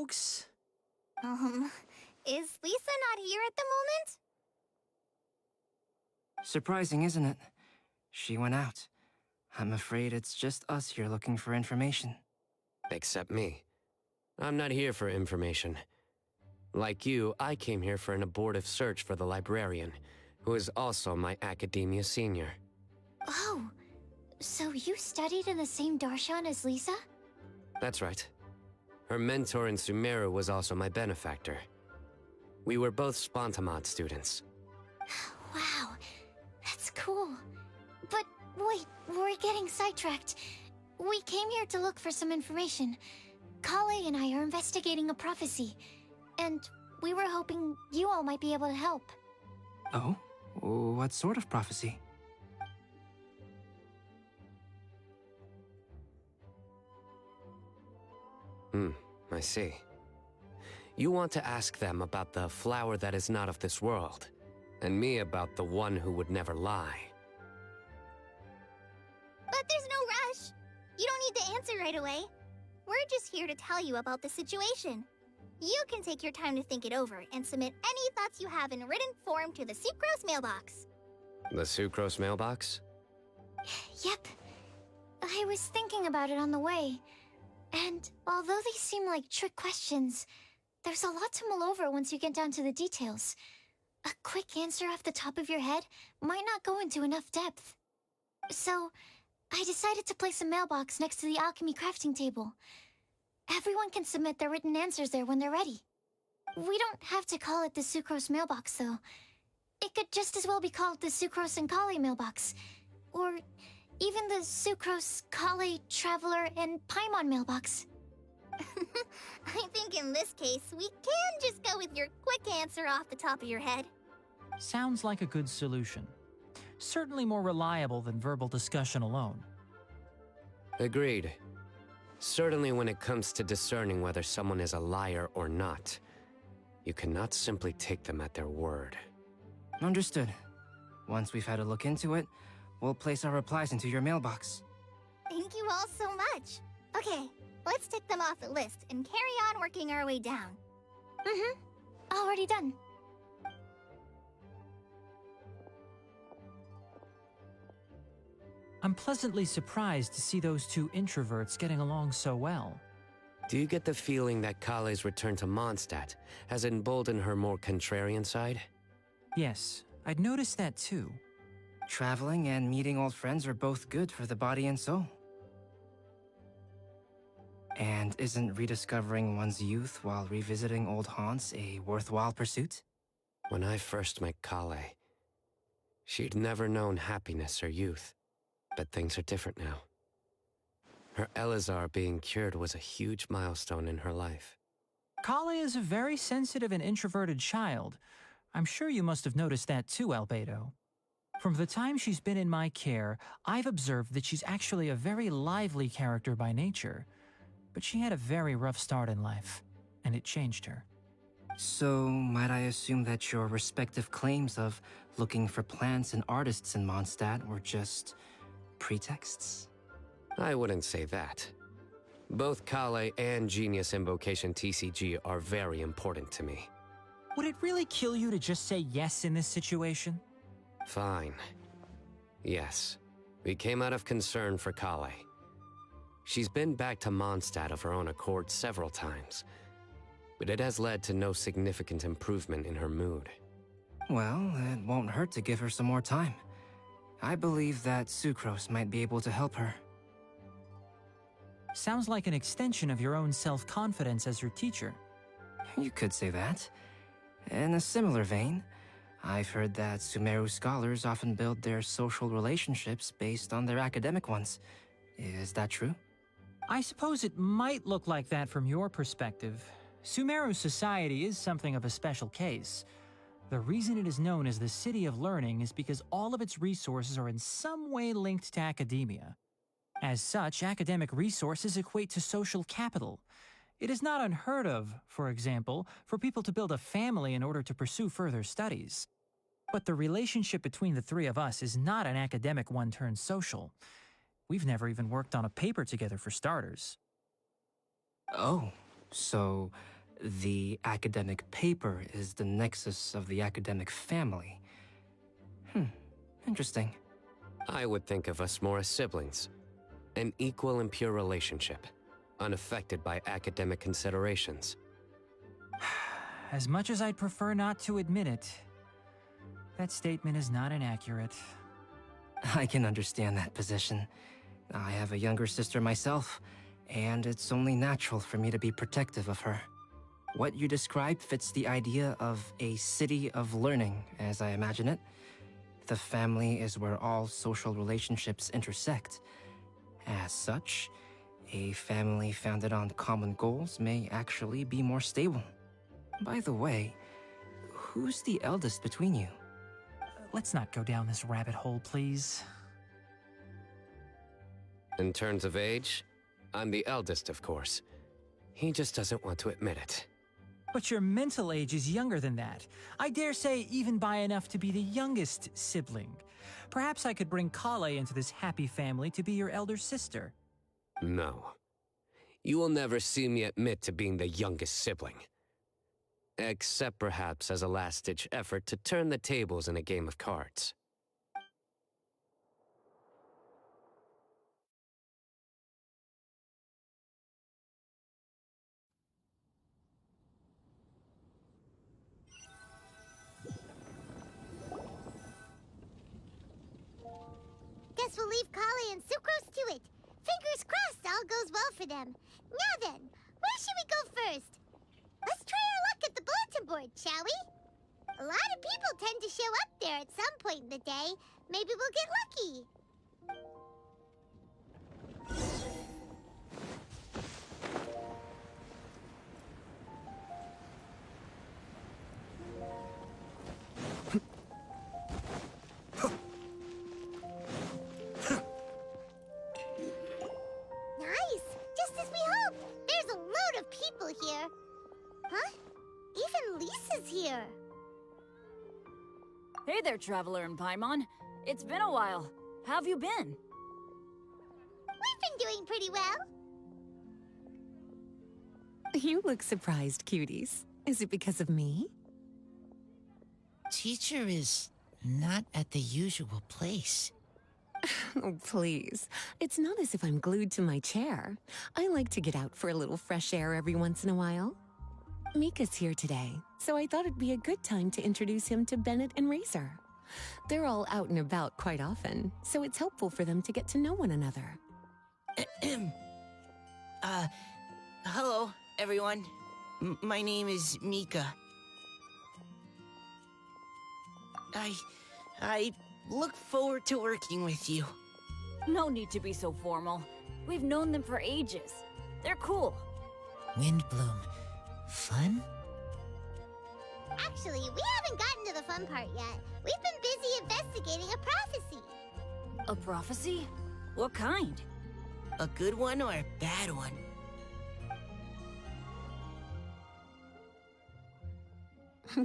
folks. Is Lisa not here at the moment? Surprising, isn't it? She went out. I'm afraid it's just us here looking for information. Except me. I'm not here for information. Like you, I came here for an abortive search for the librarian, who is also my academia senior. Oh, so you studied in the same darshan as Lisa? That's right. Her mentor in Sumeru was also my benefactor. We were both Spontamod students. Wow, that's cool. But wait, we're getting sidetracked. We came here to look for some information. Kale and I are investigating a prophecy, and we were hoping you all might be able to help. Oh? What sort of prophecy? I see. You want to ask them about the flower that is not of this world, and me about the one who would never lie. But there's no rush. You don't need to answer right away. We're just here to tell you about the situation. You can take your time to think it over and submit any thoughts you have in written form to the Sucrose mailbox. The Sucrose mailbox? Yep. I was thinking about it on the way. And although they seem like trick questions, there's a lot to mull over once you get down to the details. A quick answer off the top of your head might not go into enough depth. So, I decided to place a mailbox next to the alchemy crafting table. Everyone can submit their written answers there when they're ready. We don't have to call it the Sucrose mailbox, though. It could just as well be called the Sucrose and Kale mailbox. Or even the Sucrose, Kale, Traveler, and Paimon mailbox. I think in this case, we can just go with your quick answer off the top of your head. Sounds like a good solution. Certainly more reliable than verbal discussion alone. Agreed. Certainly when it comes to discerning whether someone is a liar or not, you cannot simply take them at their word. Understood. Once we've had a look into it, we'll place our replies into your mailbox. Thank you all so much. Okay, let's tick them off the list and carry on working our way down. Already done. I'm pleasantly surprised to see those two introverts getting along so well. Do you get the feeling that Kale's return to Mondstadt has emboldened her more contrarian side? Yes, I'd noticed that too. Traveling and meeting old friends are both good for the body and soul. And isn't rediscovering one's youth while revisiting old haunts a worthwhile pursuit? When I first met Kale, she'd never known happiness or youth. But things are different now. Her Elazar being cured was a huge milestone in her life. Kale is a very sensitive and introverted child. I'm sure you must have noticed that too, Albedo. From the time she's been in my care, I've observed that she's actually a very lively character by nature. But she had a very rough start in life, and it changed her. So, might I assume that your respective claims of looking for plants and artists in Mondstadt were just pretexts? I wouldn't say that. Both Kale and Genius Invocation TCG are very important to me. Would it really kill you to just say yes in this situation? Fine. Yes. We came out of concern for Kale. She's been back to Mondstadt of her own accord several times, but it has led to no significant improvement in her mood. Well, it won't hurt to give her some more time. I believe that Sucrose might be able to help her. Sounds like an extension of your own self-confidence as your teacher. You could say that. In a similar vein, I've heard that Sumeru scholars often build their social relationships based on their academic ones. Is that true? I suppose it might look like that from your perspective. Sumeru society is something of a special case. The reason it is known as the City of Learning is because all of its resources are in some way linked to academia. As such, academic resources equate to social capital. It is not unheard of, for example, for people to build a family in order to pursue further studies. But the relationship between the three of us is not an academic one turned social. We've never even worked on a paper together for starters. Oh, so The academic paper is the nexus of the academic family. Interesting. I would think of us more as siblings. An equal and pure relationship, unaffected by academic considerations. As much as I'd prefer not to admit it, that statement is not inaccurate. I can understand that position. I have a younger sister myself, and it's only natural for me to be protective of her. What you describe fits the idea of a city of learning, as I imagine it. The family is where all social relationships intersect. As such, a family founded on common goals may actually be more stable. By the way, who's the eldest between you? Let's not go down this rabbit hole, please. In terms of age, I'm the eldest, of course. He just doesn't want to admit it. But your mental age is younger than that. I dare say even by enough to be the youngest sibling. Perhaps I could bring Kale into this happy family to be your elder sister. No. You will never see me admit to being the youngest sibling. Except perhaps as a last-ditch effort to turn the tables in a game of cards. Guess we'll leave Kale and Sucrose to it. Fingers crossed all goes well for them. Now then, where should we go first? Let's try our luck at the bulletin board, shall we? A lot of people tend to show up there at some point in the day. Maybe we'll get lucky. Nice! Just as we hoped! There's a load of people here. Huh? Even Lisa's here. Hey there, Traveler and Paimon. It's been a while. How have you been? We've been doing pretty well. You look surprised, cuties. Is it because of me? Teacher is not at the usual place. Oh, please. It's not as if I'm glued to my chair. I like to get out for a little fresh air every once in a while. Mika's here today, so I thought it'd be a good time to introduce him to Bennett and Razor. They're all out and about quite often, so it's helpful for them to get to know one another. Hello, everyone. My name is Mika. I look forward to working with you. No need to be so formal. We've known them for ages. They're cool. Windblume. Fun? Actually, we haven't gotten to the fun part yet. We've been busy investigating a prophecy. A prophecy? What kind? A good one or a bad one?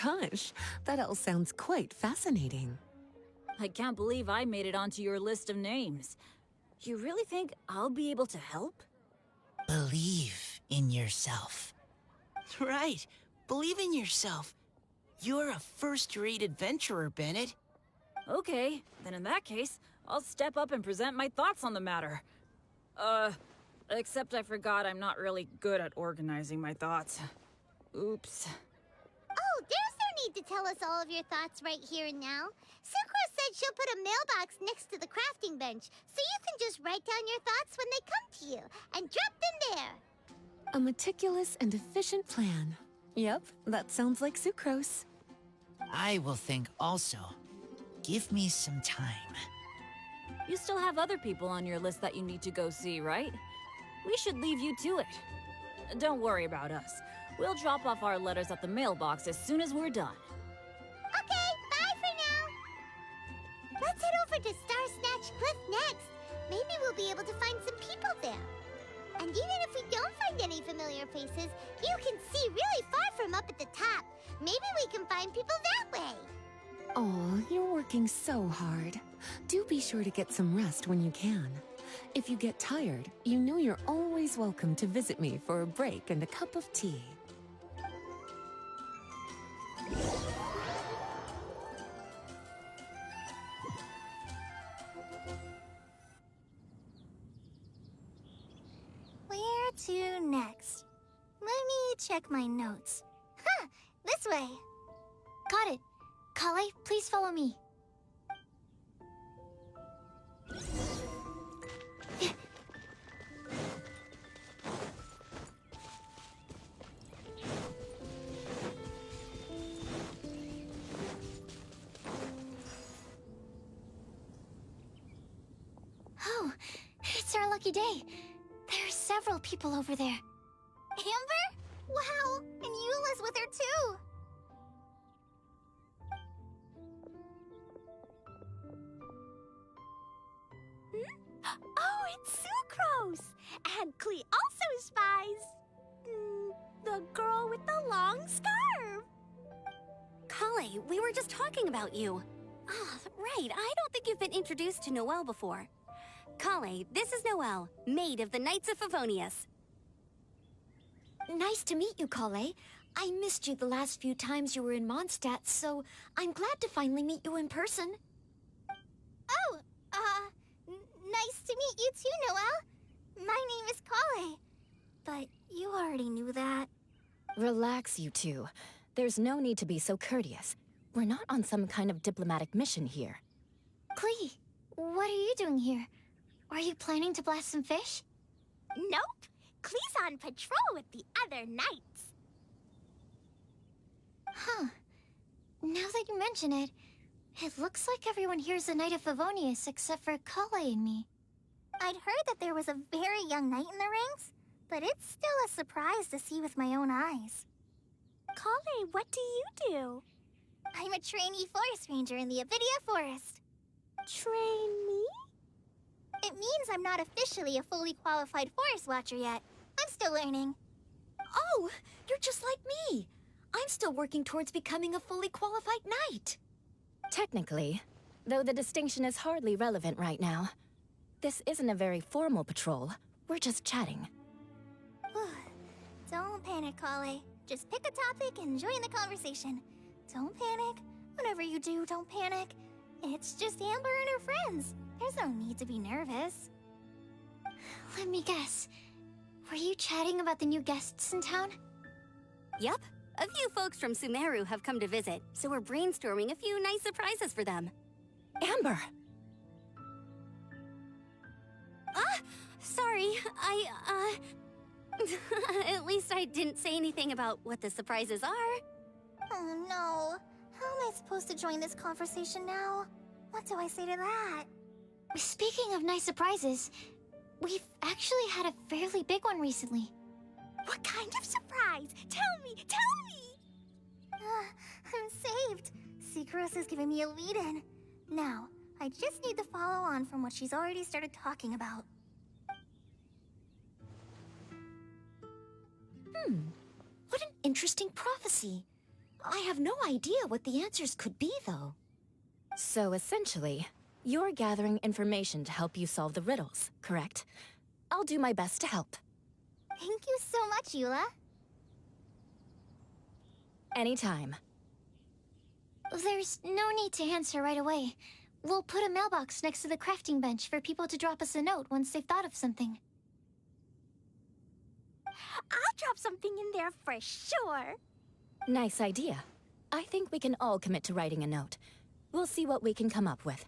Gosh, that all sounds quite fascinating. I can't believe I made it onto your list of names. You really think I'll be able to help? Believe in yourself. Right. Believe in yourself. You're a first-rate adventurer, Bennett. Okay, then in that case, I'll step up and present my thoughts on the matter. Except I forgot I'm not really good at organizing my thoughts. Oops. Oh, there's no need to tell us all of your thoughts right here and now. Sucrose said she'll put a mailbox next to the crafting bench, so you can just write down your thoughts when they come to you, and drop them there. A meticulous and efficient plan. Yep, that sounds like Sucrose. I will think also. Give me some time. You still have other people on your list that you need to go see, right? We should leave you to it. Don't worry about us. We'll drop off our letters at the mailbox as soon as we're done. Okay, bye for now. Let's head over to Star Snatch Cliff next. Maybe we'll be able to find some people there. And even if we don't find any familiar faces, you can see really far from up at the top. Maybe we can find people that way. Oh, you're working so hard. Do be sure to get some rest when you can. If you get tired, you know you're always welcome to visit me for a break and a cup of tea. check my notes. Huh, this way. Got it. Kale, please follow me. Oh, it's our lucky day. There are several people over there. Amber? Wow, and Eula's with her too. Oh, it's Sucrose! And Klee also spies the girl with the long scarf. Kale, we were just talking about you. Ah, right, I don't think you've been introduced to Noelle before. Kale, this is Noelle, maid of the Knights of Favonius. Nice to meet you, Kale. I missed you the last few times you were in Mondstadt, so I'm glad to finally meet you in person. Oh, nice to meet you too, Noelle. My name is Kale. But you already knew that. Relax, you two. There's no need to be so courteous. We're not on some kind of diplomatic mission here. Klee, what are you doing here? Are you planning to blast some fish? Nope. Klee's on patrol with the other knights. Huh. Now that you mention it, it looks like everyone here's a Knight of Favonius except for Kale and me. I'd heard that there was a very young knight in the ranks, but it's still a surprise to see with my own eyes. Kale, what do you do? I'm a trainee forest ranger in the Avidia Forest. Trainee? It means I'm not officially a fully qualified forest watcher yet. I'm still learning. Oh, you're just like me. I'm still working towards becoming a fully qualified knight. Technically, though the distinction is hardly relevant right now. This isn't a very formal patrol. We're just chatting. Don't panic, Kale. Just pick a topic and join the conversation. Don't panic. Whatever you do, don't panic. It's just Amber and her friends. There's no need to be nervous. Let me guess. Were you chatting about the new guests in town? Yup. A few folks from Sumeru have come to visit, so we're brainstorming a few nice surprises for them. Amber! Sorry, at least I didn't say anything about what the surprises are. Oh no. How am I supposed to join this conversation now? What do I say to that? Speaking of nice surprises, we've actually had a fairly big one recently. What kind of surprise? Tell me! Tell me! I'm saved. Sucrose is giving me a lead-in. Now, I just need to follow on from what she's already started talking about. What an interesting prophecy. I have no idea what the answers could be, though. So essentially, you're gathering information to help you solve the riddles, correct? I'll do my best to help. Thank you so much, Eula. Anytime. There's no need to answer right away. We'll put a mailbox next to the crafting bench for people to drop us a note once they've thought of something. I'll drop something in there for sure. Nice idea. I think we can all commit to writing a note. We'll see what we can come up with.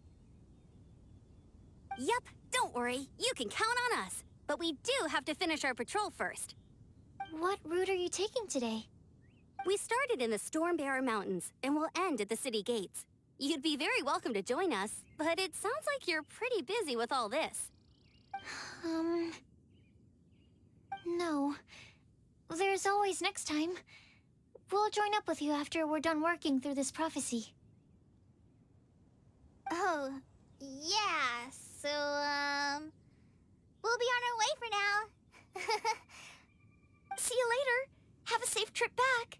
Yup, don't worry. You can count on us. But we do have to finish our patrol first. What route are you taking today? We started in the Stormbearer Mountains, and we'll end at the city gates. You'd be very welcome to join us, but it sounds like you're pretty busy with all this. No. There's always next time. We'll join up with you after we're done working through this prophecy. Oh, yeah, so, we'll be on our way for now. See you later. Have a safe trip back.